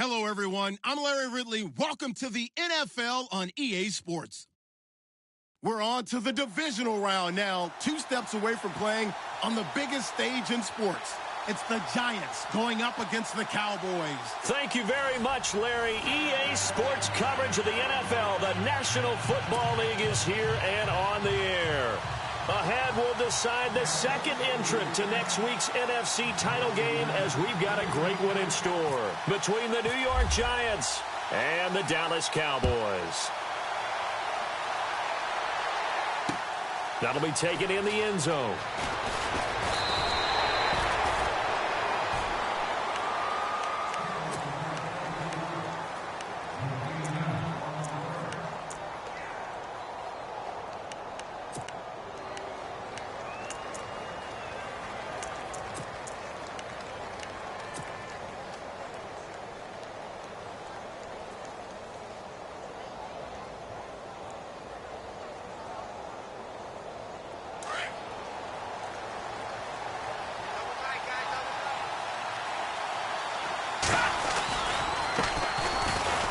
Hello, everyone. I'm Larry Ridley. Welcome to the NFL on EA Sports. We're on to the divisional round now, 2 steps away from playing on the biggest stage in sports. It's the Giants going up against the Cowboys. Thank you very much, Larry. EA Sports coverage of the NFL. The National Football League is here and on the air. Ahead, we'll decide the second entrant to next week's NFC title game as we've got a great one in store between the New York Giants and the Dallas Cowboys. That'll be taken in the end zone.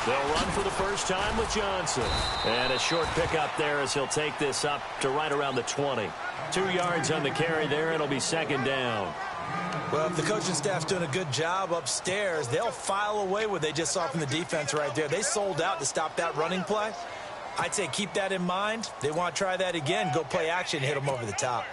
They'll run for the first time with Johnson. And a short pickup there as he'll take this up to right around the 20. 2 yards on the carry there. It'll be second down. Well, if the coaching staff's doing a good job upstairs, they'll file away what they just saw from the defense right there. They sold out to stop that running play. I'd say keep that in mind. They want to try that again. Go play action, hit them over the top.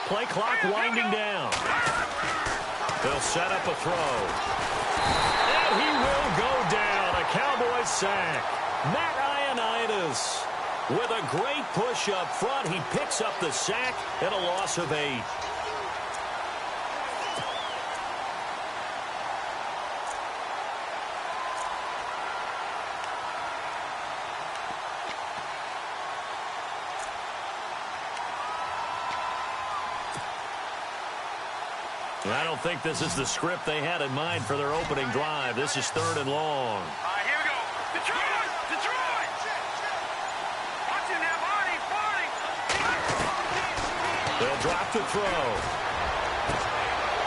Play clock winding down. They'll set up a throw. And he will go down. A Cowboys sack. Matt Ioannidis with a great push up front. He picks up the sack and a loss of 8. I don't think this is the script they had in mind for their opening drive. This is 3rd and long. Here we go. Detroit! Detroit! Watch him now, Barney! They'll drop the throw.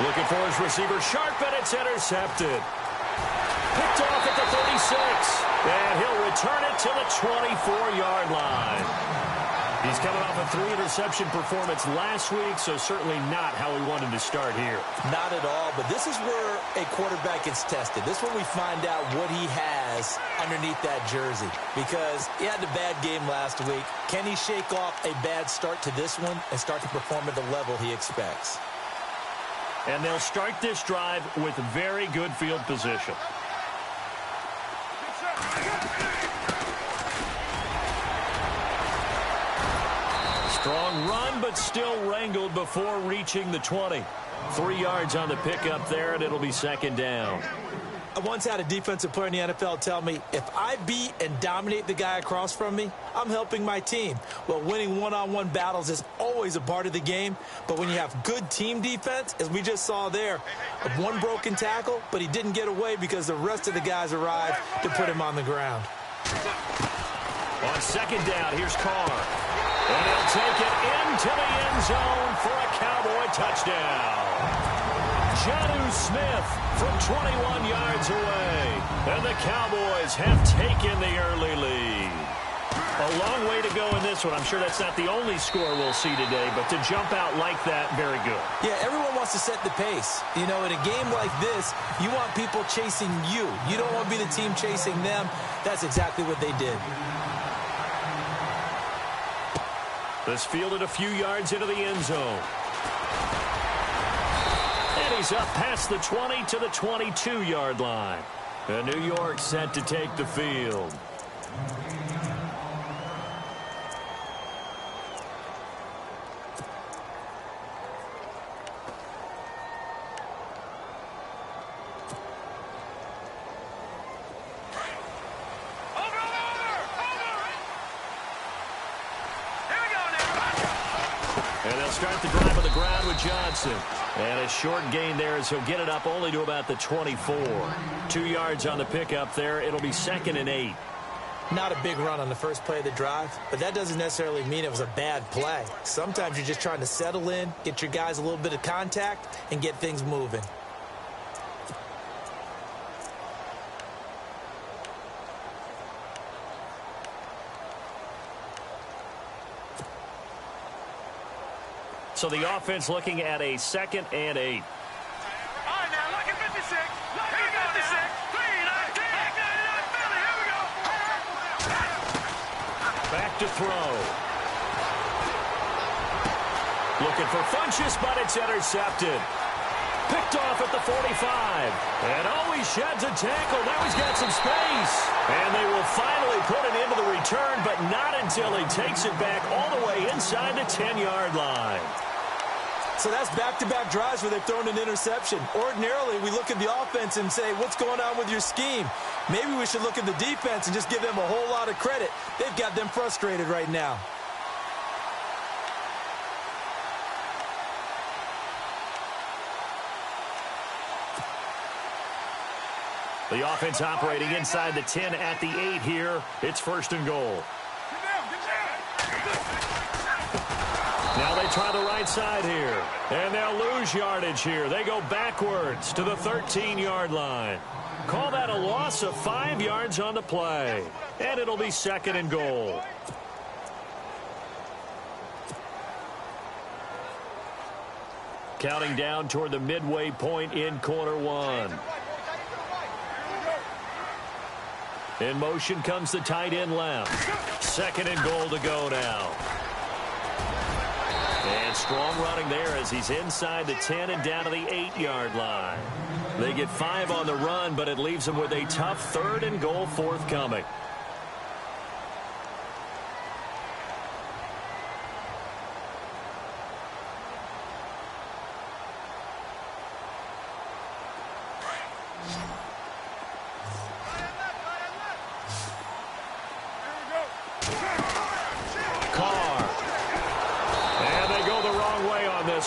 Looking for his receiver, sharp, and it's intercepted. Picked off at the 36. And he'll return it to the 24-yard line. He's coming off a 3-interception performance last week, so certainly not how he wanted to start here. Not at all, but this is where a quarterback gets tested. This is where we find out what he has underneath that jersey, because he had a bad game last week. Can he shake off a bad start to this one and start to perform at the level he expects? And they'll start this drive with very good field position. Strong run, but still wrangled before reaching the 20. 3 yards on the pickup there, and it'll be second down. I once had a defensive player in the NFL tell me, if I beat and dominate the guy across from me, I'm helping my team. Well, winning one-on-one battles is always a part of the game, but when you have good team defense, as we just saw there, one broken tackle, but he didn't get away because the rest of the guys arrived to put him on the ground. On second down, here's Carr. And he'll take it into the end zone for a Cowboy touchdown. Jonnu Smith from 21 yards away. And the Cowboys have taken the early lead. A long way to go in this one. I'm sure that's not the only score we'll see today, but to jump out like that, very good. Yeah, everyone wants to set the pace. You know, in a game like this, you want people chasing you. You don't want to be the team chasing them. That's exactly what they did. This fielded a few yards into the end zone. And he's up past the 20 to the 22-yard line. And New York set to take the field. They'll start the drive on the ground with Johnson. And a short gain there as he'll get it up only to about the 24. 2 yards on the pickup there. It'll be 2nd and 8. Not a big run on the first play of the drive, but that doesn't necessarily mean it was a bad play. Sometimes you're just trying to settle in, get your guys a little bit of contact, and get things moving. So the offense looking at a 2nd and 8. All right, now, look at 56. Look at 56. 3, 19, Philly, here we go. Back to throw. Looking for Funchess, but it's intercepted. Picked off at the 45. And he sheds a tackle. Now he's got some space. And they will finally put it into the return, but not until he takes it back all the way inside the 10-yard line. So that's back-to-back drives where they've thrown an interception. Ordinarily, we look at the offense and say, what's going on with your scheme? Maybe we should look at the defense and just give them a whole lot of credit. They've got them frustrated right now. The offense operating inside the 10 at the 8 here. It's 1st and goal. Now they try the right side here. And they'll lose yardage here. They go backwards to the 13-yard line. Call that a loss of 5 yards on the play. And it'll be 2nd and goal. Counting down toward the midway point in quarter 1. In motion comes the tight end left. 2nd and goal to go now. And strong running there as he's inside the 10 and down to the 8-yard line. They get 5 on the run, but it leaves them with a tough 3rd and goal forthcoming.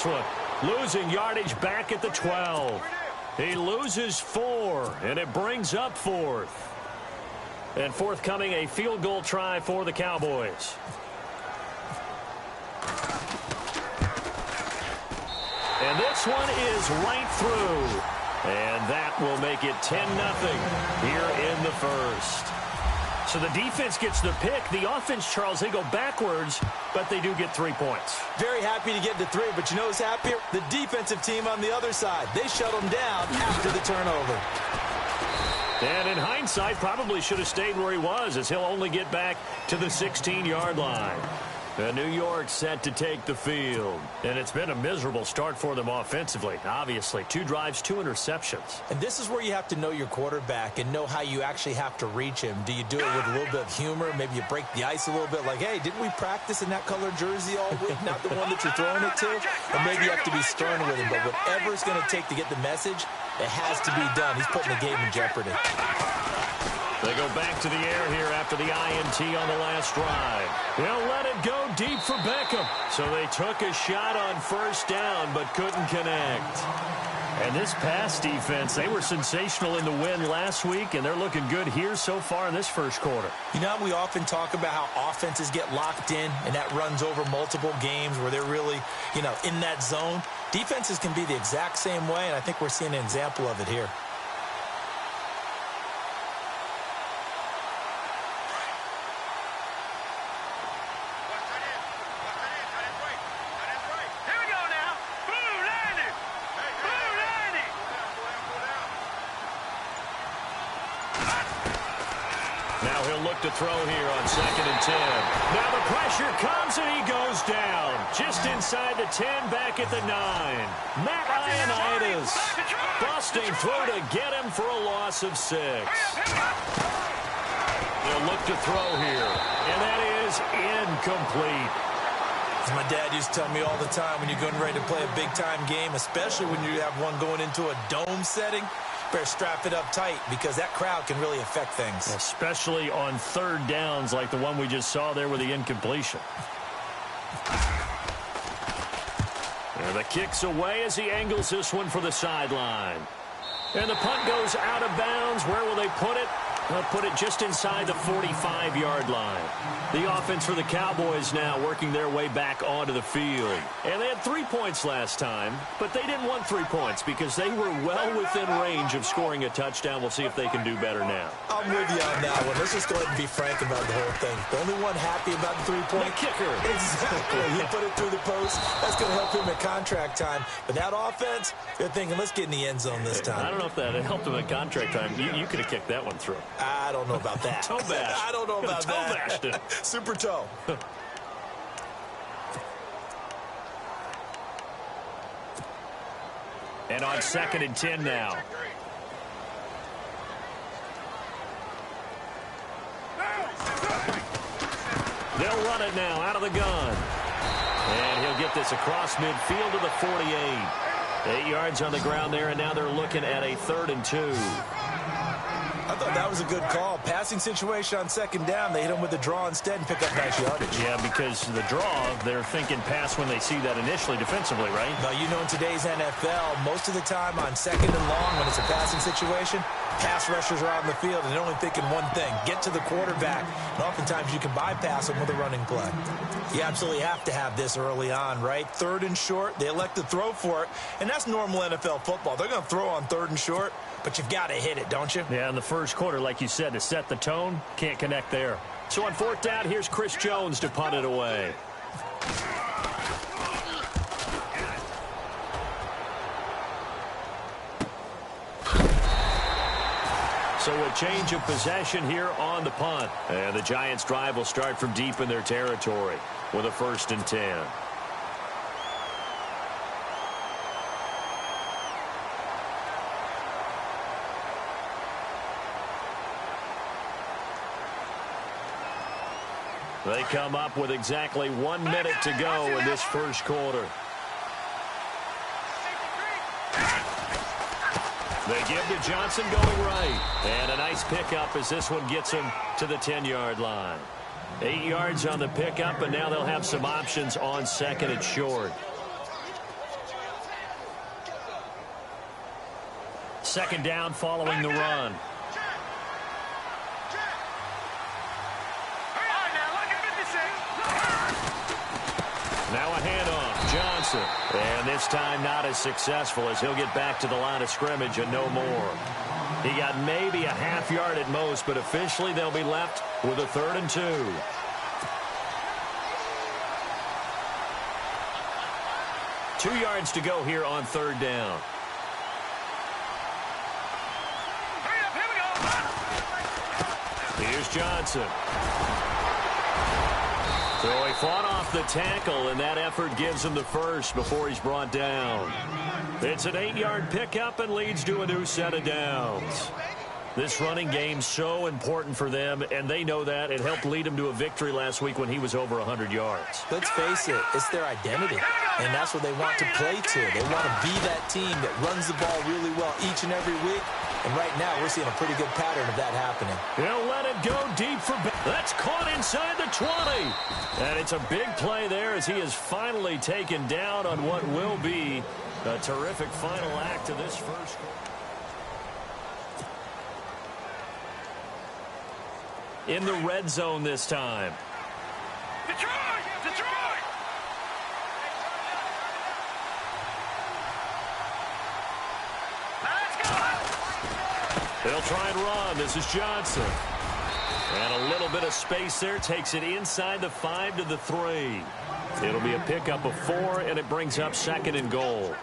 One. Losing yardage back at the 12. He loses 4, and it brings up 4th. And forthcoming a field goal try for the Cowboys. And this one is right through. And that will make it 10-0 here in the first. So the defense gets the pick. The offense, Charles, they go backwards, but they do get 3 points. Very happy to get the 3, but you know who's happier? The defensive team on the other side. They shut them down after the turnover. And in hindsight, probably should have stayed where he was, as he'll only get back to the 16-yard line. New York set to take the field. And it's been a miserable start for them offensively. Obviously, 2 drives, 2 interceptions. And this is where you have to know your quarterback and know how you actually have to reach him. Do you do it with a little bit of humor? Maybe you break the ice a little bit like, hey, didn't we practice in that color jersey all week? Not the one that you're throwing it to? Or maybe you have to be stern with him. But whatever it's going to take to get the message, it has to be done. He's putting the game in jeopardy. They go back to the air here after the INT on the last drive. They'll let it go deep for Beckham. So they took a shot on 1st down but couldn't connect. And this pass defense, they were sensational in the win last week, and they're looking good here so far in this first quarter. You know, we often talk about how offenses get locked in, and that runs over multiple games where they're really, in that zone. Defenses can be the exact same way, and I think we're seeing an example of it here. To throw here on 2nd and 10. Now the pressure comes and he goes down. Just inside the 10, back at the 9. Matt Ioannidis busting through to get him for a loss of 6. They'll look to throw here, and that is incomplete. As my dad used to tell me all the time, when you're getting ready to play a big-time game, especially when you have one going into a dome setting, better strap it up tight because that crowd can really affect things. Especially on 3rd downs like the one we just saw there with the incompletion. And the kick's away as he angles this one for the sideline. And the punt goes out of bounds. Where will they put it? They'll put it just inside the 45-yard line. The offense for the Cowboys now working their way back onto the field. And they had 3 points last time, but they didn't want 3 points because they were well within range of scoring a touchdown. We'll see if they can do better now. I'm with you on that one. Let's just go ahead and be frank about the whole thing. The only one happy about the 3-point kicker. Exactly. He put it through the post. That's going to help him at contract time. But that offense, they're thinking, let's get in the end zone this time. I don't know if that helped him at contract time. You could have kicked that one through. I don't know about that. Toe bash. I don't know about toe that. Bashed it. Super toe. And on 2nd and 10 now. They'll run it now out of the gun. And he'll get this across midfield to the 48. 8 yards on the ground there, and now they're looking at a 3rd and 2. I thought that was a good call. Passing situation on 2nd down. They hit him with the draw instead and pick up nice yardage. Yeah, because the draw, they're thinking pass when they see that initially defensively, right? Now, you know, in today's NFL, most of the time on 2nd and long, when it's a passing situation, pass rushers are out in the field and they're only thinking one thing, get to the quarterback. And oftentimes you can bypass them with a running play. You absolutely have to have this early on, right? 3rd and short, they elect to throw for it, and that's normal NFL football. They're going to throw on 3rd and short, but you've got to hit it, don't you? Yeah, in the first quarter, like you said, to set the tone, can't connect there. So on 4th down, here's Chris Jones to punt it away. So a change of possession here on the punt. And the Giants' drive will start from deep in their territory with a 1st and 10. They come up with exactly 1 minute to go in this first quarter. They give to Johnson going right. And a nice pickup as this one gets him to the 10-yard line. 8 yards on the pickup, and now they'll have some options on 2nd and short. 2nd down following the run. Now a handoff, Johnson. And this time not as successful as he'll get back to the line of scrimmage and no more. He got maybe a half yard at most, but officially they'll be left with a 3rd and 2. Two yards to go here on 3rd down. Here's Johnson. So he fought off the tackle, and that effort gives him the first before he's brought down. It's an 8-yard pickup and leads to a new set of downs. This running game's so important for them, and they know that. It helped lead him to a victory last week when he was over 100 yards. Let's face it, it's their identity, and that's what they want to play to. They want to be that team that runs the ball really well each and every week, and right now we're seeing a pretty good pattern of that happening. He'll let it go deep for... That's caught inside the 20. And it's a big play there as he is finally taken down on what will be a terrific final act of this first quarter. In the red zone this time. Detroit! Detroit! Let's go! They'll try and run. This is Johnson. And a little bit of space there. Takes it inside the 5 to the 3. It'll be a pickup of 4, and it brings up 2nd and goal.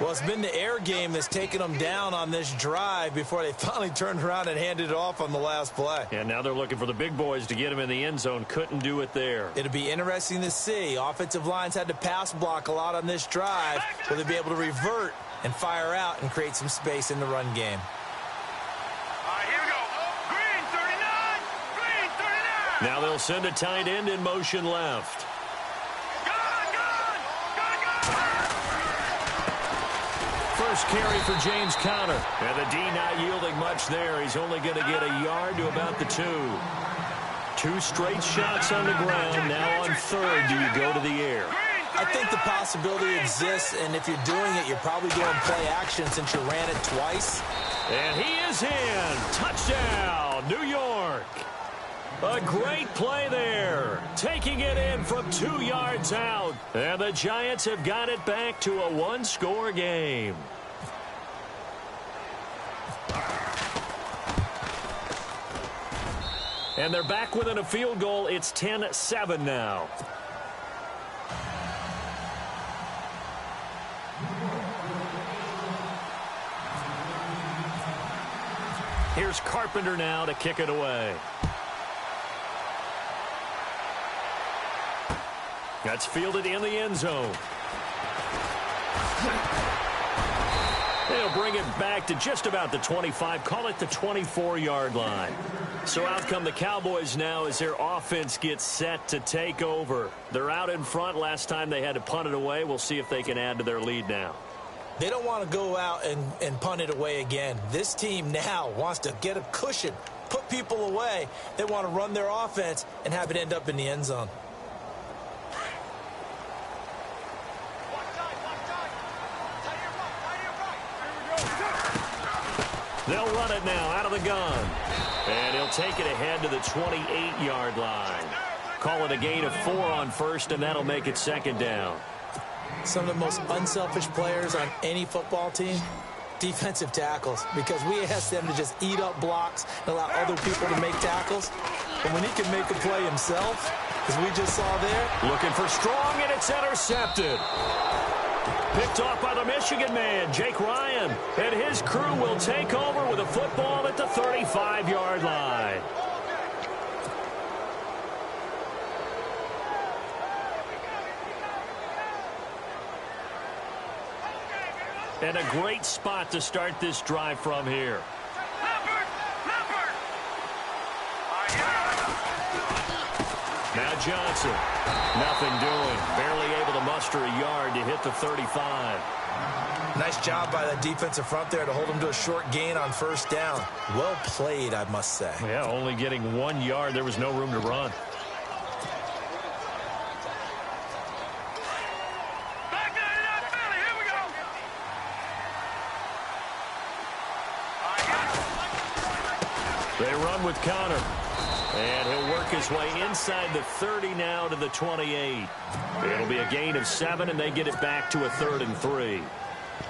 Well, it's been the air game that's taken them down on this drive before they finally turned around and handed it off on the last play. And now they're looking for the big boys to get him in the end zone. Couldn't do it there. It'll be interesting to see. Offensive lines had to pass block a lot on this drive. Will they be able to revert and fire out and create some space in the run game? All right, here we go. Green 39! Green 39! Now they'll send a tight end in motion left. First carry for James Conner. And the D not yielding much there. He's only going to get a yard to about the 2. 2 straight shots on the ground. Now on 3rd, do you go to the air? I I think the possibility exists, and if you're doing it, you're probably doing play action since you ran it twice. And he is in. Touchdown, New York. A great play there. Taking it in from 2 yards out. And the Giants have got it back to a one-score game. And they're back within a field goal. It's 10-7 now. Here's Carpenter now to kick it away. That's fielded in the end zone. They'll bring it back to just about the 25, call it the 24-yard line. So out come the Cowboys now as their offense gets set to take over. They're out in front. Last time they had to punt it away. We'll see if they can add to their lead now. They don't want to go out and punt it away again. This team now wants to get a cushion, put people away. They want to run their offense and have it end up in the end zone. They'll run it now out of the gun. And he'll take it ahead to the 28-yard line. Call it a gain of 4 on first, and that'll make it second down. Some of the most unselfish players on any football team, defensive tackles, because we ask them to just eat up blocks and allow other people to make tackles. But when he can make a play himself, as we just saw there. Looking for Strong, and it's intercepted. Picked off by the Michigan man, Jake Ryan. And his crew will take over with a football at the 35-yard line. And a great spot to start this drive from here. Now Johnson. Nothing doing. Barely able to muster a yard to hit the 35. Nice job by the defensive front there to hold him to a short gain on first down. Well played, I must say. Yeah, only getting 1 yard. There was no room to run. They run with Connor. And he'll work his way inside the 30 now to the 28. It'll be a gain of 7, and they get it back to a 3rd and 3.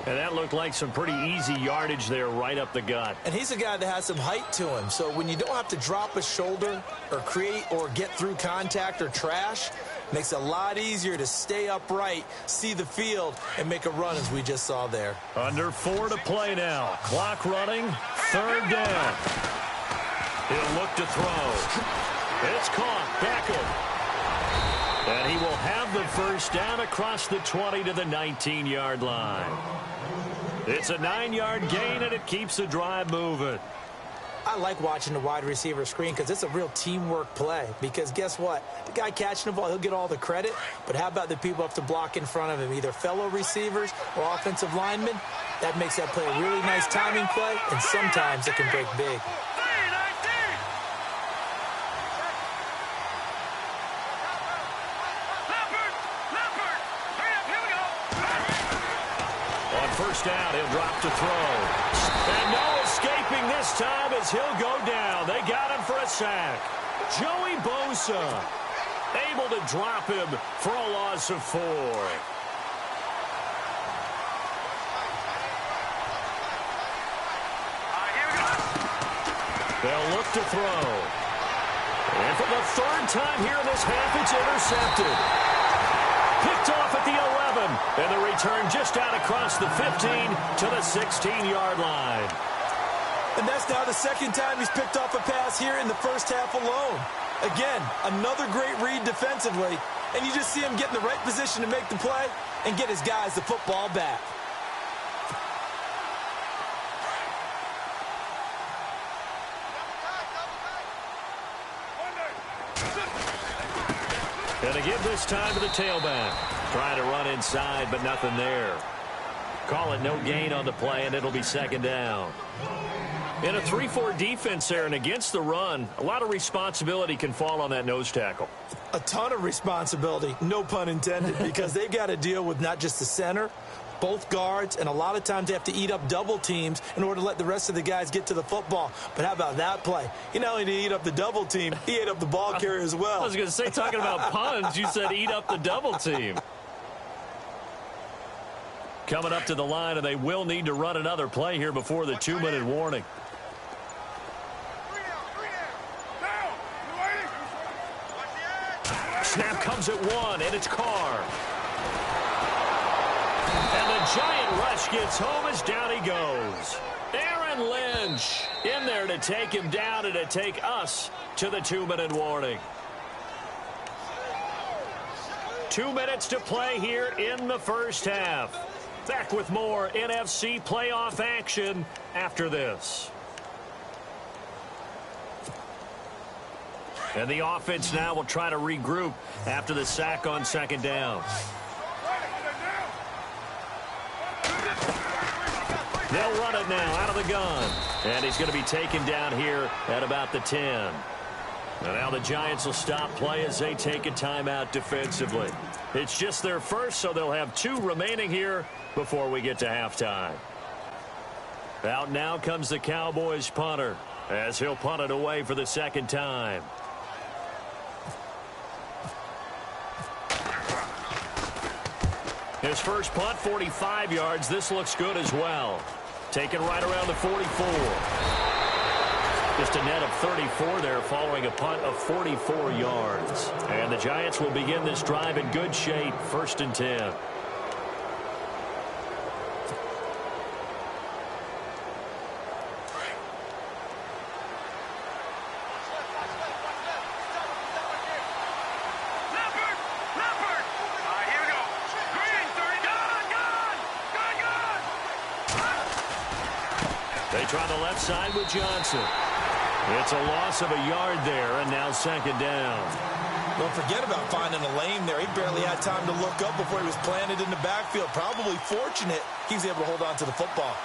And that looked like some pretty easy yardage there right up the gut. And he's a guy that has some height to him. So when you don't have to drop a shoulder or create or get through contact or trash, makes it a lot easier to stay upright, see the field, and make a run as we just saw there. Under 4 to play now. Clock running. 3rd down. He'll look to throw. It's caught. Beckham. And he will have the first down across the 20 to the 19-yard line. It's a 9-yard gain, and it keeps the drive moving. I like watching the wide receiver screen because it's a real teamwork play. Because guess what? The guy catching the ball, he'll get all the credit. But how about the people up to block in front of him, either fellow receivers or offensive linemen? That makes that play a really nice timing play, and sometimes it can break big. First down, he'll drop to throw. And no escaping this time as he'll go down. They got him for a sack. Joey Bosa able to drop him for a loss of 4. They'll look to throw. And for the 3rd time here in this half, it's intercepted. Picked off at the 11, and the return just out across the 15 to the 16-yard line. And that's now the 2nd time he's picked off a pass here in the first half alone. Again, another great read defensively, and you just see him get in the right position to make the play and get his guys the football back. And to give this time to the tailback. Trying to run inside, but nothing there. Call it no gain on the play, and it'll be 2nd down. In a 3-4 defense there and against the run, a lot of responsibility can fall on that nose tackle. A ton of responsibility, no pun intended, because they've got to deal with not just the center, both guards, and a lot of times they have to eat up double teams in order to let the rest of the guys get to the football. But how about that play? He not only did he eat up the double team, he ate up the ball carrier as well. I was going to say, talking about puns, you said eat up the double team. Coming up to the line, and they will need to run another play here before the 2-minute warning. Snap comes at 1, and it's Carr. And the giant rush gets home as down he goes. Aaron Lynch in there to take him down and to take us to the 2-minute warning. 2 minutes to play here in the first half. Back with more NFC playoff action after this. And the offense now will try to regroup after the sack on second down. They'll run it now out of the gun. And he's going to be taken down here at about the 10. And now the Giants will stop play as they take a timeout defensively. It's just their first, so they'll have 2 remaining here before we get to halftime. Out now comes the Cowboys punter as he'll punt it away for the second time. His first punt, 45 yards. This looks good as well. Taken right around the 44. Just a net of 34 there following a punt of 44 yards. And the Giants will begin this drive in good shape, 1st and 10. They try the left side with Johnson. It's a loss of a yard there, and now second down. Don't forget about finding a lane there. He barely had time to look up before he was planted in the backfield. Probably fortunate he was able to hold on to the football.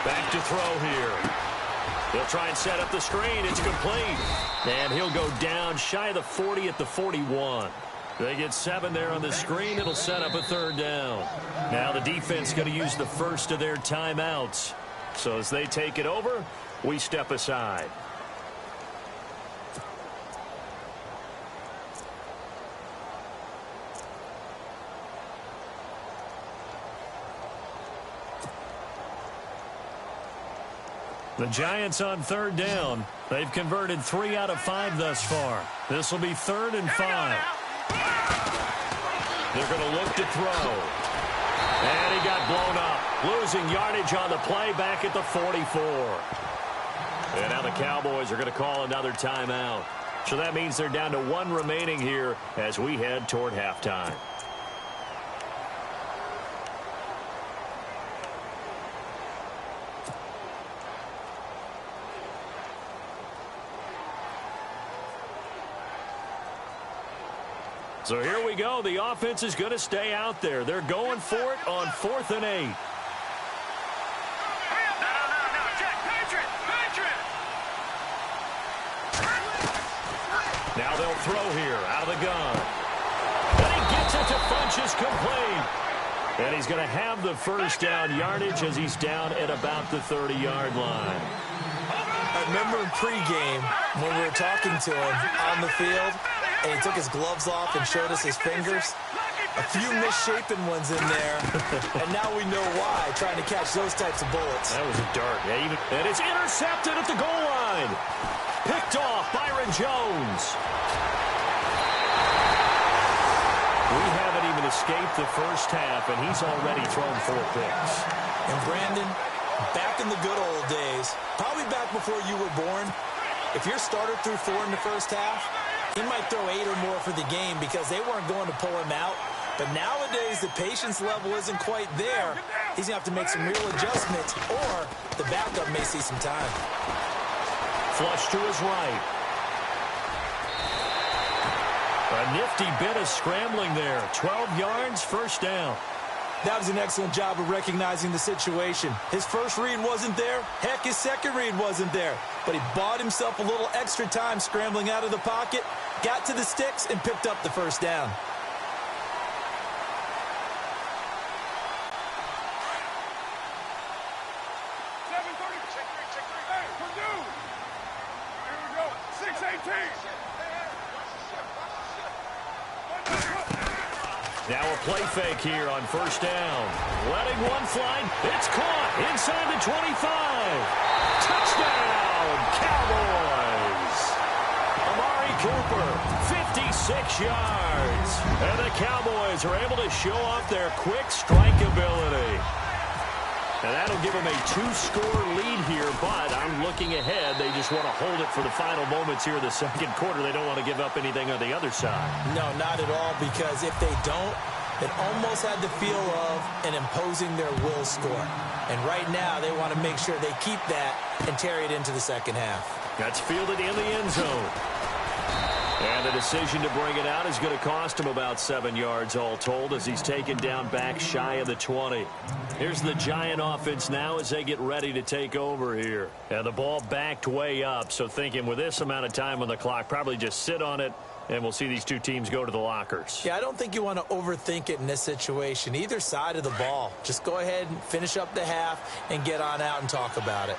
Back to throw here. They'll try and set up the screen. It's complete. And he'll go down shy of the 40 at the 41. They get 7 there on the screen. It'll set up a 3rd down. Now the defense going to use the first of their timeouts. So as they take it over, we step aside. The Giants on 3rd down. They've converted 3 out of 5 thus far. This will be 3rd and 5. They're going to look to throw. And he got blown up. Losing yardage on the play back at the 44. And now the Cowboys are going to call another timeout. So that means they're down to 1 remaining here as we head toward halftime. So here we go. The offense is going to stay out there. They're going for it on 4th and 8. Now they'll throw here out of the gun. And he gets it to Funchess complete. And he's going to have the first down yardage as he's down at about the 30-yard line. I remember in pregame when we were talking to him on the field, and he took his gloves off and showed us his fingers. A few misshapen ones in there, and now we know why, trying to catch those types of bullets. That was a dart. Yeah, and it's intercepted at the goal line. Picked off Byron Jones. We haven't even escaped the first half, and he's already thrown 4 picks. And Brandon, back in the good old days, probably back before you were born, if your starter threw 4 in the first half, he might throw 8 or more for the game because they weren't going to pull him out. But nowadays, the patience level isn't quite there. He's going to have to make some real adjustments, or the backup may see some time. Flush to his right. A nifty bit of scrambling there. 12 yards, first down. That was an excellent job of recognizing the situation. His first read wasn't there. Heck, his second read wasn't there. But he bought himself a little extra time scrambling out of the pocket, got to the sticks, and picked up the first down. Now a play fake here on first down. Letting one fly. It's caught inside the 25. Touchdown, Cowboys. Amari Cooper, 56 yards. And the Cowboys are able to show off their quick strike ability. And that'll give them a 2-score lead here, but I'm looking ahead. They just want to hold it for the final moments here in the second quarter. They don't want to give up anything on the other side. No, not at all, because if they don't, it almost had the feel of an imposing their will score. And right now, they want to make sure they keep that and carry it into the second half. That's fielded in the end zone. And the decision to bring it out is going to cost him about 7 yards all told as he's taken down back shy of the 20. Here's the Giant offense now as they get ready to take over here. And the ball backed way up, so thinking with this amount of time on the clock, probably just sit on it, and we'll see these two teams go to the lockers. Yeah, I don't think you want to overthink it in this situation. Either side of the ball. Just go ahead and finish up the half and get on out and talk about it.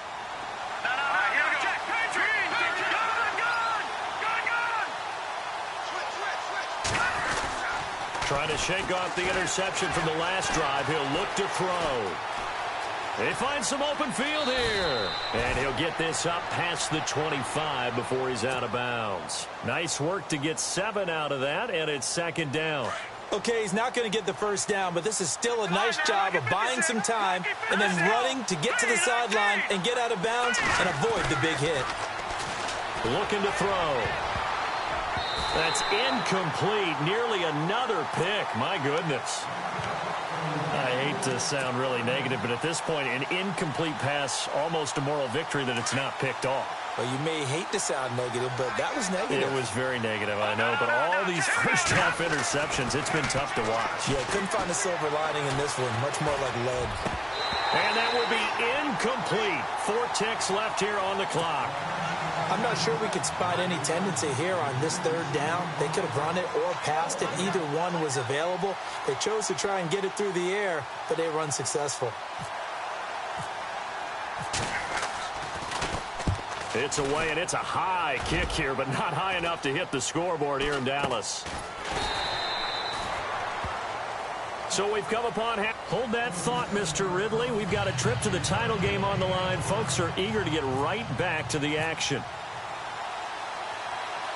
Trying to shake off the interception from the last drive. He'll look to throw. They find some open field here. And he'll get this up past the 25 before he's out of bounds. Nice work to get 7 out of that, and it's second down. Okay, he's not going to get the first down, but this is still a nice job of buying some time and then running to get to the sideline and get out of bounds and avoid the big hit. Looking to throw. That's incomplete. Nearly another pick. My goodness. I hate to sound really negative, but at this point, an incomplete pass, almost a moral victory that it's not picked off. Well, you may hate to sound negative, but that was negative. It was very negative, I know. But all these first-half interceptions, it's been tough to watch. Yeah, couldn't find a silver lining in this one. Much more like lead. And that will be incomplete. 4 ticks left here on the clock. I'm not sure we could spot any tendency here on this third down. They could have run it or passed it. Either one was available. They chose to try and get it through the air, but they were unsuccessful. It's away, and it's a high kick here, but not high enough to hit the scoreboard here in Dallas. So we've come upon half. Hold that thought, Mr. Ridley. We've got a trip to the title game on the line. Folks are eager to get right back to the action.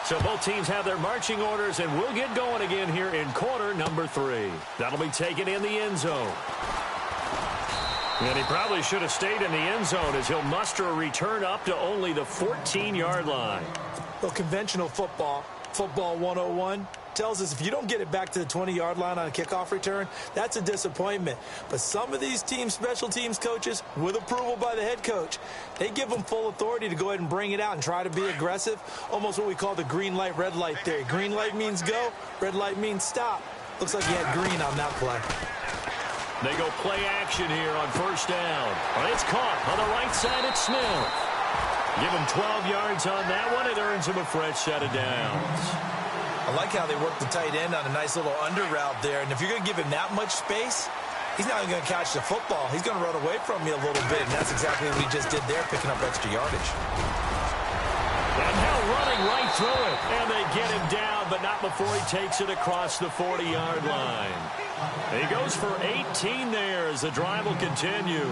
So both teams have their marching orders, and we'll get going again here in quarter number 3. That'll be taken in the end zone. And he probably should have stayed in the end zone as he'll muster a return up to only the 14-yard line. Well, conventional football 101, tells us if you don't get it back to the 20-yard line on a kickoff return, that's a disappointment. But some of these team special teams coaches, with approval by the head coach, they give them full authority to go ahead and bring it out and try to be aggressive, almost what we call the green light, red light theory. Green light means go, red light means stop. Looks like he had green on that play. They go play action here on first down. It's caught on the right side at Smith. Give him 12 yards on that one. It earns him a fresh set of downs. I like how they work the tight end on a nice little under route there. And if you're going to give him that much space, he's not even going to catch the football. He's going to run away from you a little bit. And that's exactly what he just did there, picking up extra yardage. And now running right through it. And they get him down, but not before he takes it across the 40-yard line. He goes for 18 there as the drive will continue.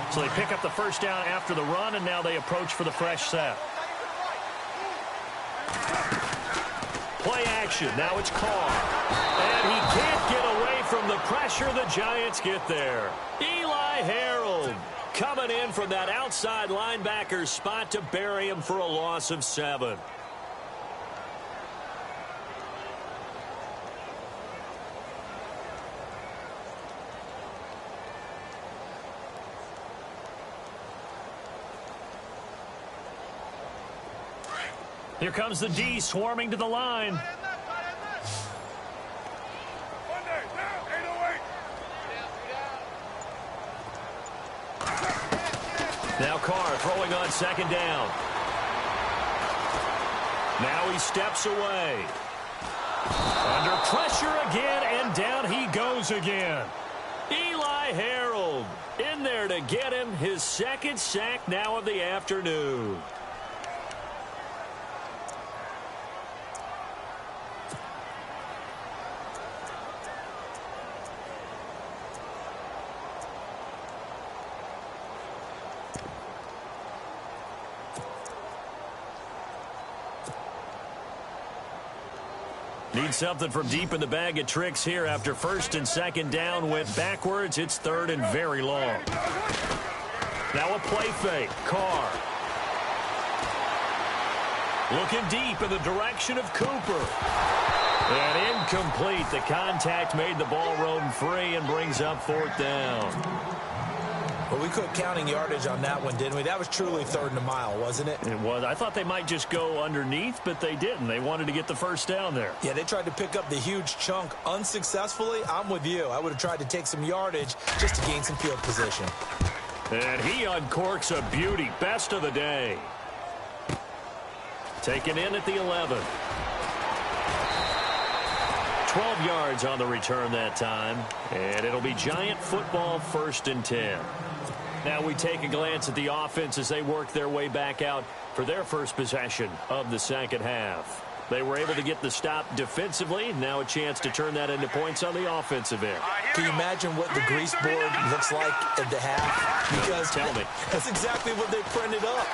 So they pick up the first down after the run, and now they approach for the fresh set. Play action. Now it's Carr. And he can't get away from the pressure. The Giants get there. Eli Harold coming in from that outside linebacker spot to bury him for a loss of 7. Here comes the D swarming to the line. Now Carr throwing on second down. Now he steps away. Under pressure again, and down he goes again. Eli Harold in there to get him his second sack now of the afternoon. Need something from deep in the bag of tricks here after first and second down went backwards. It's third and very long. Now a play fake. Carr. Looking deep in the direction of Cooper. And incomplete. The contact made the ball roam free and brings up fourth down. Well, we quit counting yardage on that one, didn't we? That was truly third and a mile, wasn't it? It was. I thought they might just go underneath, but they didn't. They wanted to get the first down there. Yeah, they tried to pick up the huge chunk unsuccessfully. I'm with you. I would have tried to take some yardage just to gain some field position. And he uncorks a beauty. Best of the day. Taken in at the 11. 12 yards on the return that time. And it'll be Giant football, 1st and 10. Now we take a glance at the offense as they work their way back out for their first possession of the second half. They were able to get the stop defensively. Now a chance to turn that into points on the offensive end. Can you imagine what the grease board looks like at the half? Because Tell me. That's exactly what they printed up.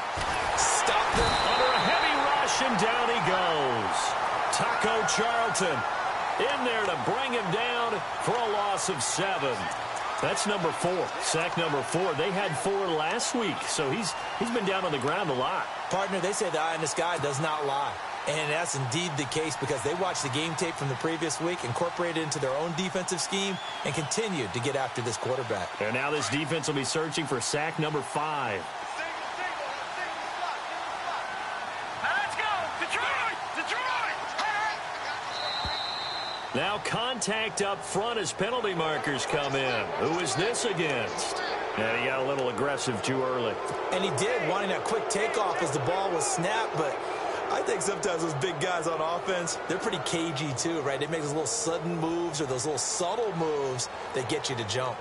Stop them. Under a heavy rush, and down he goes. Taco Charlton in there to bring him down for a loss of 7. That's number 4. Sack number 4. They had 4 last week, so he's been down on the ground a lot. Partner, they say the eye in the sky does not lie. And that's indeed the case because they watched the game tape from the previous week, incorporated it into their own defensive scheme, and continued to get after this quarterback. And now this defense will be searching for sack number 5. Let's go! Detroit! Detroit! Now contact up front as penalty markers come in. Who is this against? And he got a little aggressive too early. And he did, wanting that quick takeoff as the ball was snapped, but I think sometimes those big guys on offense, they're pretty cagey too, right? They make those little sudden moves or those little subtle moves that get you to jump.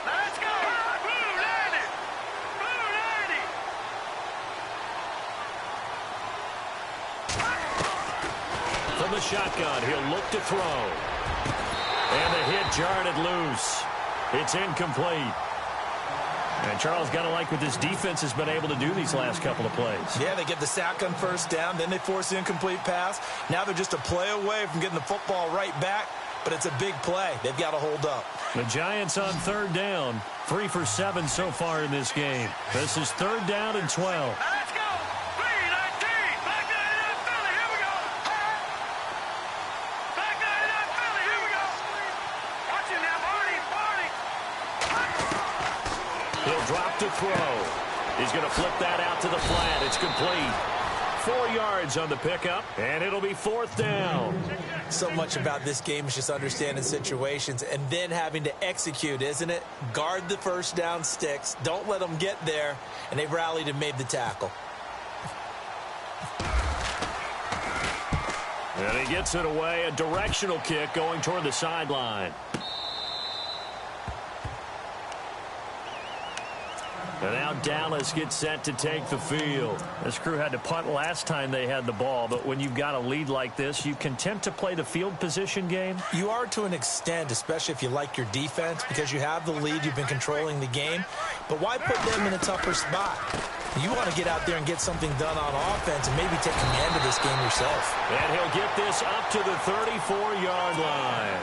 Let's go! Blue landed! Blue landed! From the shotgun, he'll look to throw. And the hit jarred it loose. It's incomplete. And Charles got to like what this defense has been able to do these last couple of plays. Yeah, they get the sack on first down, then they force the incomplete pass. Now they're just a play away from getting the football right back, but it's a big play. They've got to hold up. The Giants on third down, 3 for 7 so far in this game. This is third down and 12. Let's go! 3-19! Back 99 Philly, here we go! Back 99 Philly, here we go! Watch it now, Barney! He'll drop to throw. He's going to flip that out to the flat. It's complete. 4 yards on the pickup, and it'll be fourth down. So much about this game is just understanding situations and then having to execute, isn't it? Guard the first down sticks. Don't let them get there, and they've rallied and made the tackle. And he gets it away. A directional kick going toward the sideline. And now Dallas gets set to take the field. This crew had to punt last time they had the ball, but when you've got a lead like this, you content to play the field position game? You are to an extent, especially if you like your defense, because you have the lead, you've been controlling the game. But why put them in a tougher spot? You want to get out there and get something done on offense and maybe take command of this game yourself. And he'll get this up to the 34-yard line.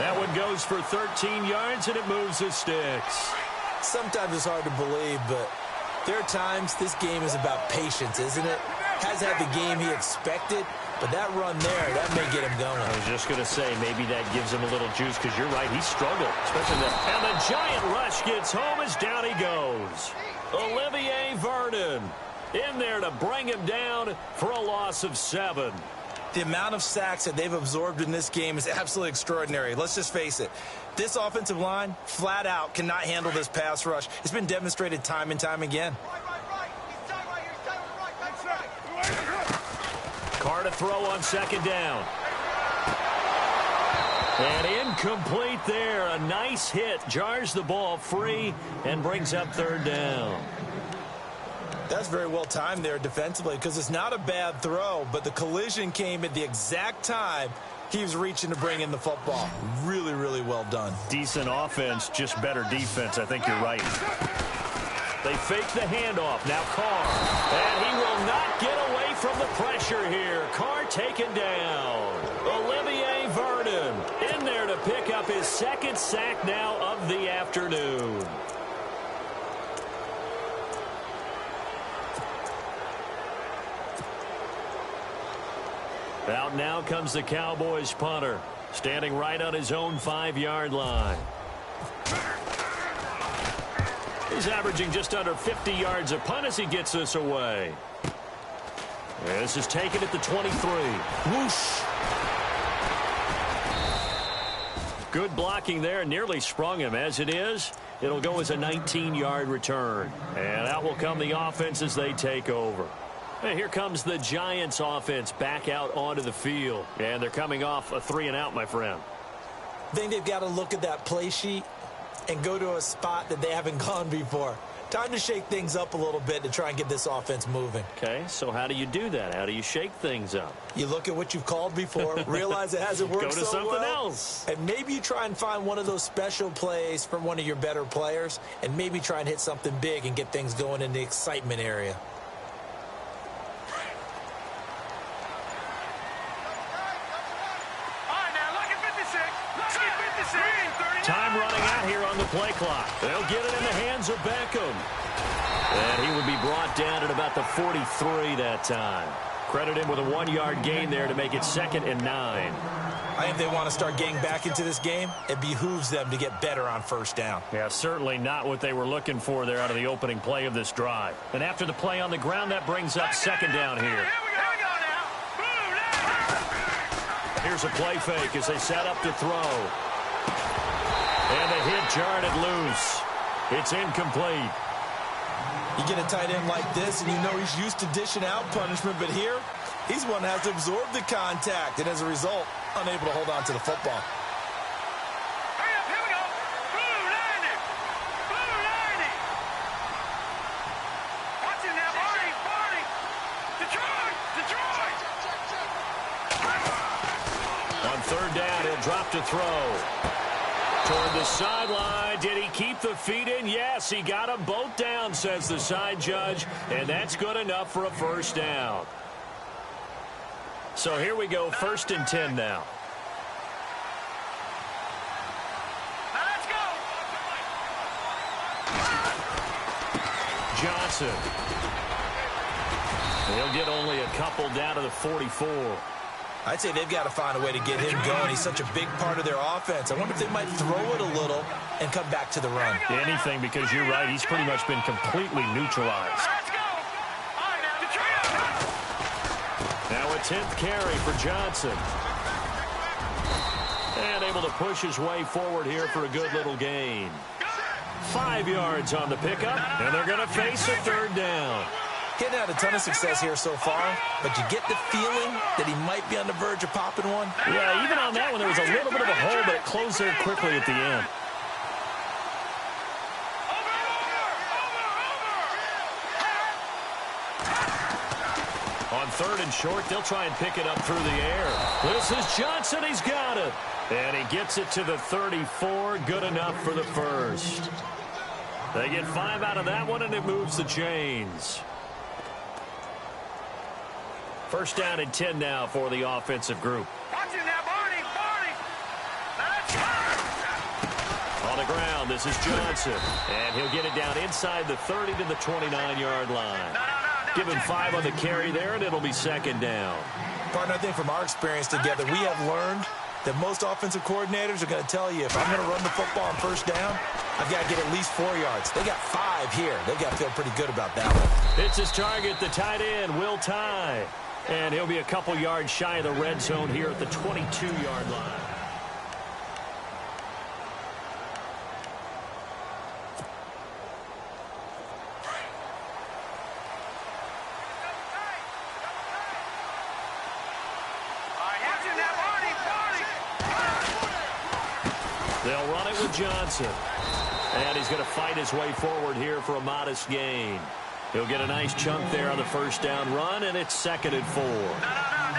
That one goes for 13 yards, and it moves the sticks. Sometimes it's hard to believe, but there are times this game is about patience, isn't it? Hasn't had the game he expected, But that run there, that may get him going. I was just going to say, maybe that gives him a little juice, because you're right, he struggled, especially that. And the giant rush gets home as down he goes. Olivier Vernon in there to bring him down for a loss of 7. The amount of sacks that they've absorbed in this game is absolutely extraordinary. Let's just face it. This offensive line, flat out, cannot handle this pass rush. It's been demonstrated time and time again. Carr to throw on 2nd down. And incomplete there. A nice hit. Jars the ball free and brings up 3rd down. That's very well timed there defensively, because it's not a bad throw, but the collision came at the exact time he was reaching to bring in the football. Really, really well done. Decent offense, just better defense. I think you're right. They fake the handoff. Now Carr. And he will not get away from the pressure here. Carr taken down. Olivier Vernon in there to pick up his 2nd sack now of the afternoon. Out now comes the Cowboys punter, standing right on his own 5-yard line. He's averaging just under 50 yards a punt as he gets this away. This is taken at the 23. Whoosh. Good blocking there. Nearly sprung him. As it is, it'll go as a 19-yard return. And out will come the offense as they take over. And here comes the Giants offense back out onto the field. And they're coming off a 3-and-out, my friend. I think they've got to look at that play sheet and go to a spot that they haven't gone before. Time to shake things up a little bit to try and get this offense moving. Okay, so how do you do that? How do you shake things up? You look at what you've called before, realize it hasn't worked Go to so something well, else. and maybe you try and find one of those special plays from one of your better players, and maybe try and hit something big and get things going in the excitement area. Time running out here on the play clock. They'll get it in the hands of Beckham. And he would be brought down at about the 43 that time. Credit him with a 1-yard gain there to make it 2nd and 9. I think they want to start getting back into this game. It behooves them to get better on 1st down. Yeah, certainly not what they were looking for there out of the opening play of this drive. And after the play on the ground, that brings up 2nd down here. Here's a play fake as they set up to throw. And the hit jarred it loose. It's incomplete. You get a tight end like this, and you know he's used to dishing out punishment, but here, he's one that has to absorb the contact, and as a result, unable to hold on to the football. Hurry up, here we go. Blue 90. Blue 90. Watch it now, Barney. Detroit. On 3rd down, he'll drop to throw. Toward the sideline. Did he keep the feet in? Yes, he got them both down, says the side judge, and that's good enough for a 1st down. So here we go, 1st and 10 now. Now let's go. Johnson. He'll get only a couple down to the 44. I'd say they've got to find a way to get him going. He's such a big part of their offense. I wonder if they might throw it a little and come back to the run. Anything, because you're right. He's pretty much been completely neutralized. Let's go. All right, now, Detroit. Now a 10th carry for Johnson. And able to push his way forward here for a good little gain. 5 yards on the pickup, and they're going to face a 3rd down. Getting had a ton of success here so far, but you get the feeling that he might be on the verge of popping one. Yeah, even on that one, there was a little bit of a hole, but it closed there quickly at the end. On 3rd and short, they'll try and pick it up through the air. This is Johnson. He's got it. And he gets it to the 34. Good enough for the 1st. They get 5 out of that one, and it moves the chains. 1st down and 10 now for the offensive group. Watch it now, Barney. Let's go. On the ground, this is Johnson. And he'll get it down inside the 30 to the 29-yard line. Give him 5 on the carry there, and it'll be 2nd down. Partner, I think from our experience together, we have learned that most offensive coordinators are going to tell you, if I'm going to run the football on first down, I've got to get at least 4 yards. They got 5 here. They've got to feel pretty good about that one. It's his target, the tight end, Will Tye. And he'll be a couple yards shy of the red zone here at the 22-yard line. They'll run it with Johnson. And he's going to fight his way forward here for a modest gain. He'll get a nice chunk there on the first down run, and it's 2nd and 4.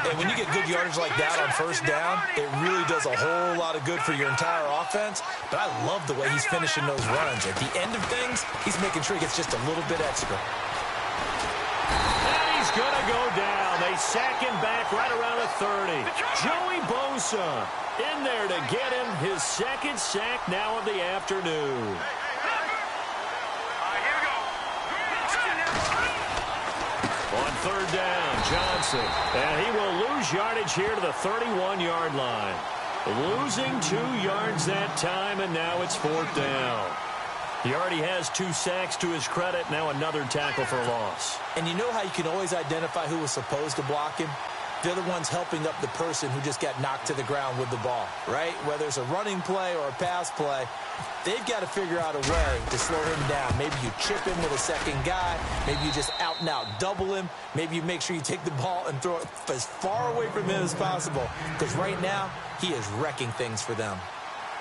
And when you get good yardage like that on first down, it really does a whole lot of good for your entire offense. But I love the way he's finishing those runs. At the end of things, he's making sure he gets just a little bit extra. And he's going to go down. They sack him back right around the 30. Joey Bosa in there to get him his 2nd sack now of the afternoon. On 3rd down, Johnson. And he will lose yardage here to the 31-yard line. Losing 2 yards that time, and now it's 4th down. He already has 2 sacks to his credit. Now another tackle for loss. And you know how you can always identify who was supposed to block him? They're the ones helping up the person who just got knocked to the ground with the ball, right? Whether it's a running play or a pass play, they've got to figure out a way to slow him down. Maybe you chip him with a second guy. Maybe you just out-and-out double him. Maybe you make sure you take the ball and throw it as far away from him as possible. Because right now, he is wrecking things for them.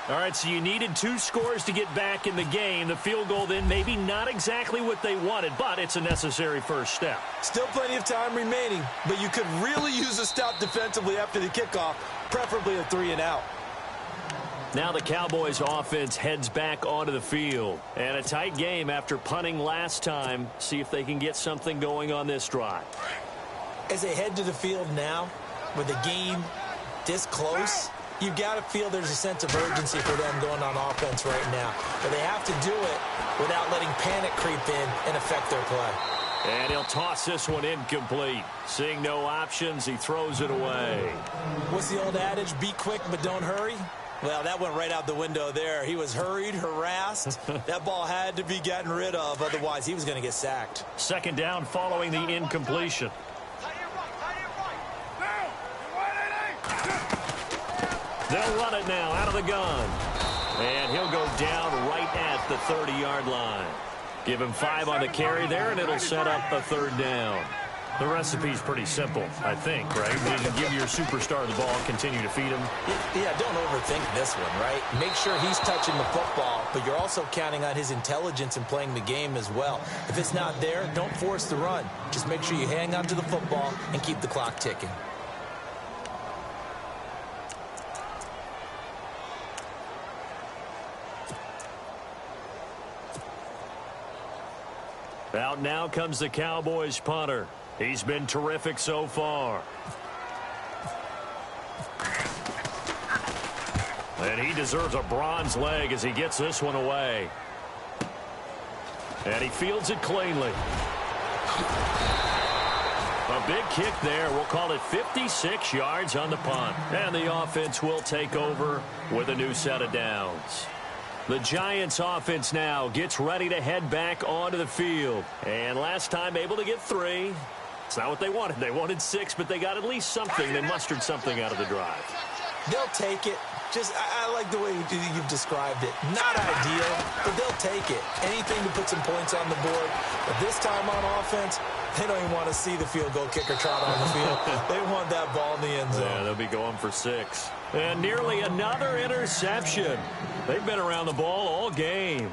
All right, so you needed 2 scores to get back in the game. The field goal then maybe not exactly what they wanted, but it's a necessary first step. Still plenty of time remaining, but you could really use a stop defensively after the kickoff, preferably a 3-and-out. Now the Cowboys offense heads back onto the field. And a tight game after punting last time. See if they can get something going on this drive. As they head to the field now, with the game this close, you've got to feel there's a sense of urgency for them going on offense right now. But they have to do it without letting panic creep in and affect their play. And he'll toss this one incomplete. Seeing no options, he throws it away. What's the old adage? Be quick, but don't hurry? Well, that went right out the window there. He was hurried, harassed. That ball had to be gotten rid of. Otherwise, he was going to get sacked. 2nd down following the incompletion. They'll run it now out of the gun. And he'll go down right at the 30-yard line. Give him 5 on the carry there, and it'll set up a 3rd down. The recipe's pretty simple, I think, right? You give your superstar the ball, continue to feed him. Yeah, don't overthink this one, right? Make sure he's touching the football, but you're also counting on his intelligence in playing the game as well. If it's not there, don't force the run. Just make sure you hang on to the football and keep the clock ticking. Out now comes the Cowboys punter. He's been terrific so far. And he deserves a bronze leg as he gets this one away. And he fields it cleanly. A big kick there. We'll call it 56 yards on the punt. And the offense will take over with a new set of downs. The Giants offense now gets ready to head back onto the field. And last time able to get 3. It's not what they wanted. They wanted 6, but they got at least something. They mustered something out of the drive. They'll take it. I like the way you've described it. Not ideal, but they'll take it. Anything to put some points on the board. But this time on offense, they don't even want to see the field goal kicker trot on the field. They want that ball in the end zone. Yeah, they'll be going for 6. And nearly another interception. They've been around the ball all game.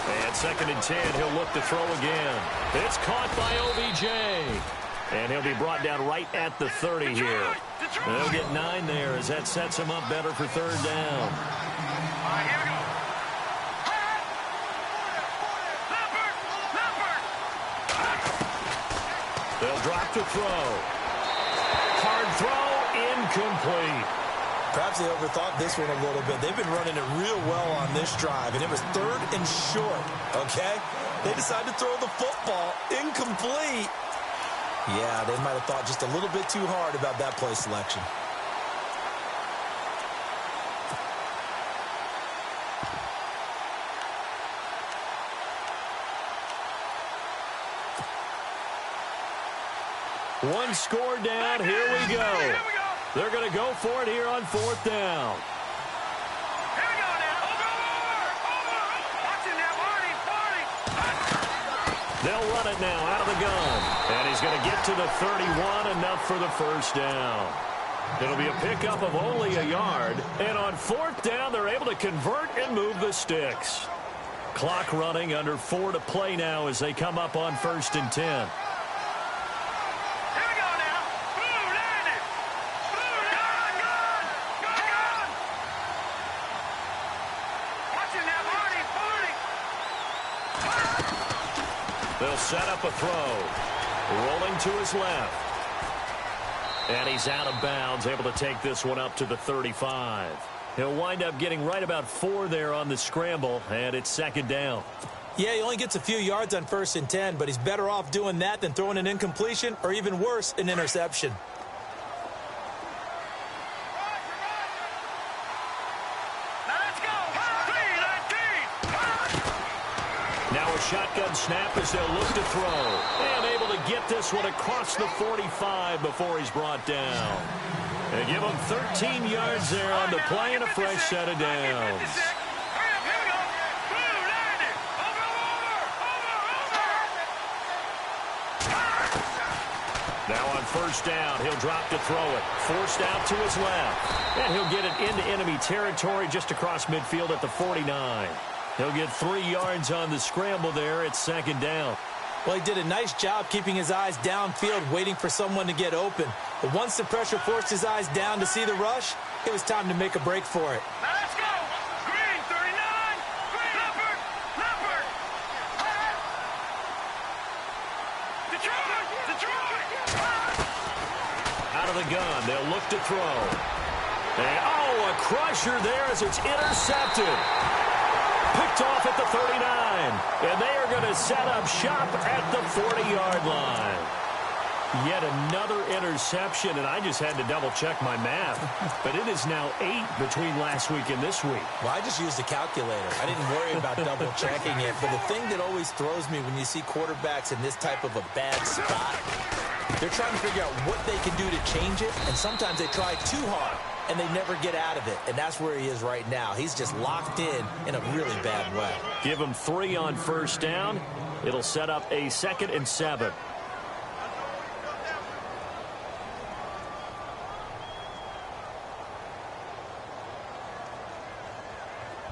And 2nd and 10, he'll look to throw again. It's caught by OBJ. And he'll be brought down right at the 30 here. They'll get 9 there as that sets him up better for 3rd down. They'll drop to throw. Hard throw incomplete. Perhaps they overthought this one a little bit. They've been running it real well on this drive, and it was 3rd and short, okay? They decided to throw the football incomplete. Yeah, they might have thought just a little bit too hard about that play selection. One score down. Here we go. They're going to go for it here on 4th down. Here we go now. Over. Watching that, Marty. They'll run it now out of the gun. And he's going to get to the 31, enough for the first down. It'll be a pickup of only a yard. And on 4th down, they're able to convert and move the sticks. Clock running, under 4 to play now as they come up on 1st and 10. They'll set up a throw. Rolling to his left. And he's out of bounds, able to take this one up to the 35. He'll wind up getting right about 4 there on the scramble, and it's 2nd down. Yeah, he only gets a few yards on 1st and 10, but he's better off doing that than throwing an incompletion or even worse, an interception. Shotgun snap as they'll look to throw. And able to get this one across the 45 before he's brought down. And give him 13 yards there on the play and a fresh set of downs. Now on 1st down, he'll drop to throw it. Forced out to his left. And he'll get it into enemy territory just across midfield at the 49. He'll get 3 yards on the scramble there at 2nd down. Well, he did a nice job keeping his eyes downfield, waiting for someone to get open. But once the pressure forced his eyes down to see the rush, it was time to make a break for it. Now let's go. Green, 39. Green. Leopard. Detroit. Out of the gun, they'll look to throw. And, a crusher there as it's intercepted. Picked off at the 39, and they are going to set up shop at the 40-yard line. Yet another interception, and I just had to double-check my math. But it is now 8 between last week and this week. Well, I just used a calculator. I didn't worry about double-checking it. But the thing that always throws me when you see quarterbacks in this type of a bad spot, they're trying to figure out what they can do to change it, and sometimes they try too hard. And they never get out of it, and that's where he is right now. He's just locked in a really bad way. Give him 3 on 1st down. It'll set up a 2nd and 7.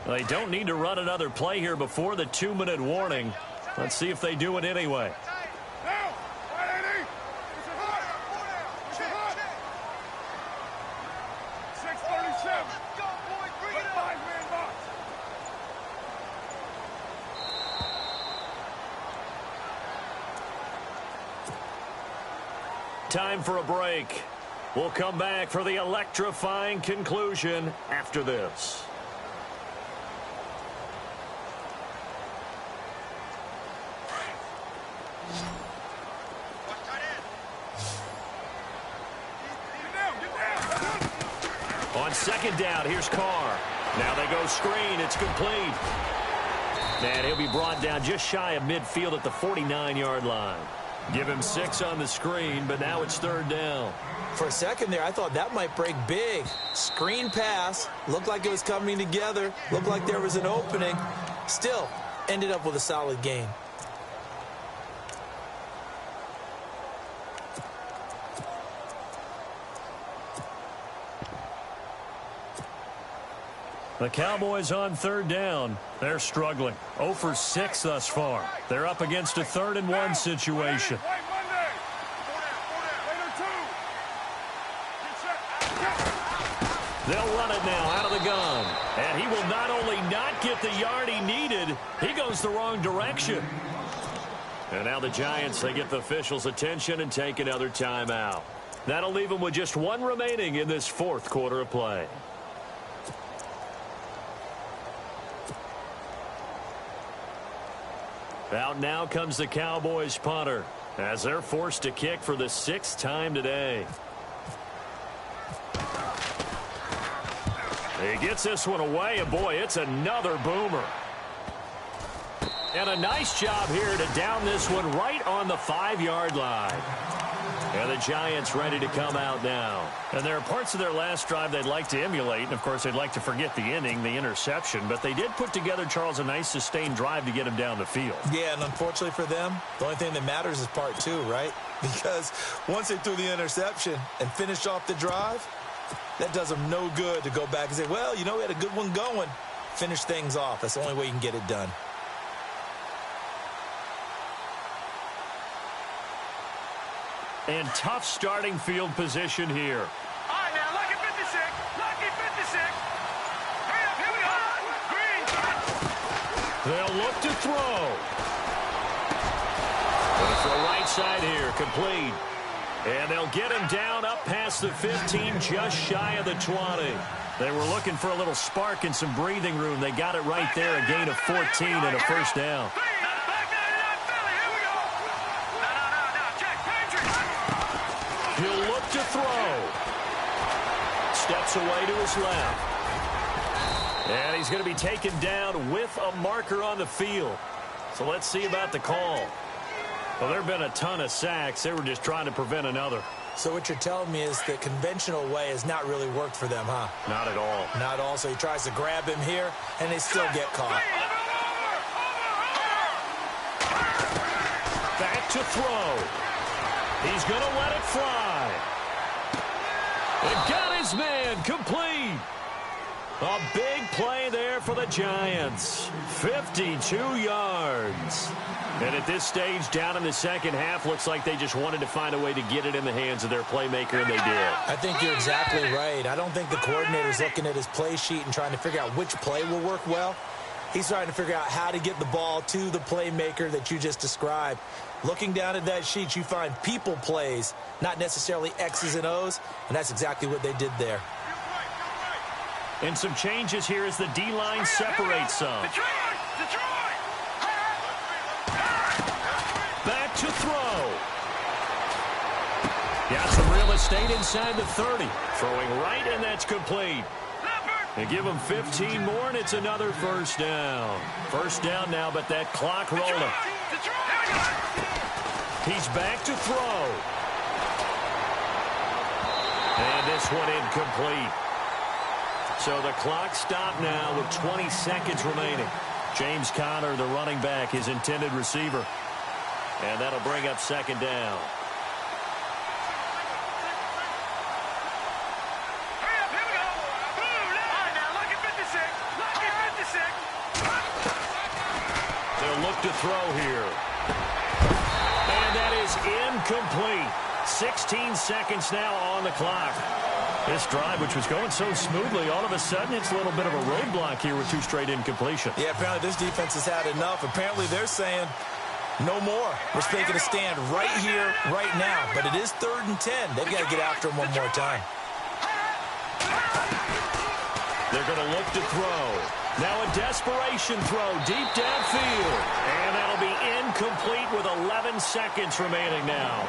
They don't need to run another play here before the 2-minute warning. Let's see if they do it anyway. Time for a break. We'll come back for the electrifying conclusion after this. On 2nd down, here's Carr. Now they go screen. It's complete. And he'll be brought down just shy of midfield at the 49-yard line. Give him 6 on the screen, but now it's 3rd down. For a second there, I thought that might break big. Screen pass. Looked like it was coming together. Looked like there was an opening. Still, ended up with a solid gain. The Cowboys on 3rd down. They're struggling. 0 for 6 thus far. They're up against a 3rd and 1 situation. They'll run it now out of the gun. And he will not only not get the yard he needed, he goes the wrong direction. And now the Giants, they get the officials' attention and take another timeout. That'll leave them with just one remaining in this fourth quarter of play. Out now comes the Cowboys punter as they're forced to kick for the 6th time today. He gets this one away, and boy, it's another boomer. And a nice job here to down this one right on the 5-yard line. And the Giants ready to come out now. And there are parts of their last drive they'd like to emulate. And, of course, they'd like to forget the inning, the interception. But they did put together, Charles, a nice sustained drive to get him down the field. Yeah, and unfortunately for them, the only thing that matters is part 2, right? Because once they threw the interception and finished off the drive, that does them no good to go back and say, well, you know, we had a good one going. Finish things off. That's the only way you can get it done. And tough starting field position here. All right, now, lucky 56. Lucky 56. Hurry up, here we go. Green. They'll look to throw. Going for a right side here, complete. And they'll get him down up past the 15, just shy of the 20. They were looking for a little spark and some breathing room. They got it right there, a gain of 14 and a first down. He'll look to throw. Steps away to his left. And he's going to be taken down with a marker on the field. So let's see about the call. Well, there have been a ton of sacks. They were just trying to prevent another. So what you're telling me is the conventional way has not really worked for them, huh? Not at all. Not at all. So he tries to grab him here, and they still get caught. Back to throw. He's going to let it fly. And got his man complete. A big play there for the Giants. 52 yards. And at this stage, down in the second half, looks like they just wanted to find a way to get it in the hands of their playmaker, and they did. I think you're exactly right. I don't think the coordinator's looking at his play sheet and trying to figure out which play will work well. He's trying to figure out how to get the ball to the playmaker that you just described. Looking down at that sheet, you find people plays, not necessarily X's and O's, and that's exactly what they did there. And some changes here as the D-line separates some. Back to throw. Got some real estate inside the 30. Throwing right, and that's complete. They give him 15 more, and it's another first down. First down now, but that clock rolling. He's back to throw. And this one incomplete. So the clock stopped now with 20 seconds remaining. James Conner, the running back, his intended receiver. And that'll bring up second down. They'll look to throw here. And that is incomplete. 16 seconds now on the clock. This drive, which was going so smoothly, all of a sudden it's a little bit of a roadblock here with 2 straight incompletions. Yeah, apparently this defense has had enough. Apparently they're saying no more. We're taking a stand right here, right now. But it is 3rd and 10. They've got to get after him one more time. They're going to look to throw. Now a desperation throw deep downfield. And that'll be incomplete with 11 seconds remaining now.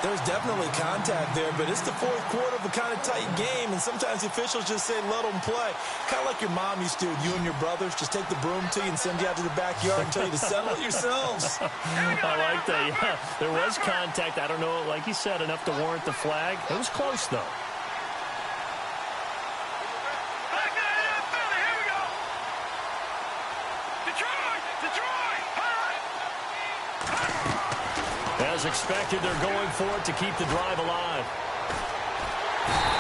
There's definitely contact there, but it's the 4th quarter of a kind of tight game, and sometimes the officials just say, let them play. Kind of like your mom used to with you and your brothers. Just take the broom to you and send you out to the backyard and tell you to settle it yourselves. I like that, yeah. There was contact. I don't know, like you said, enough to warrant the flag. It was close, though. As expected, they're going for it to keep the drive alive.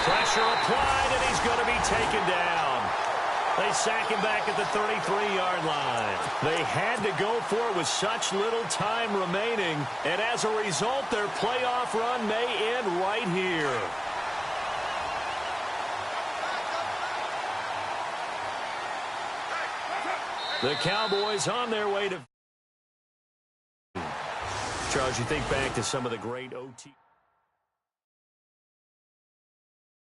Pressure applied, and he's going to be taken down. They sack him back at the 33-yard line. They had to go for it with such little time remaining, and as a result, their playoff run may end right here. The Cowboys on their way to... Charles, you think back to some of the great OT...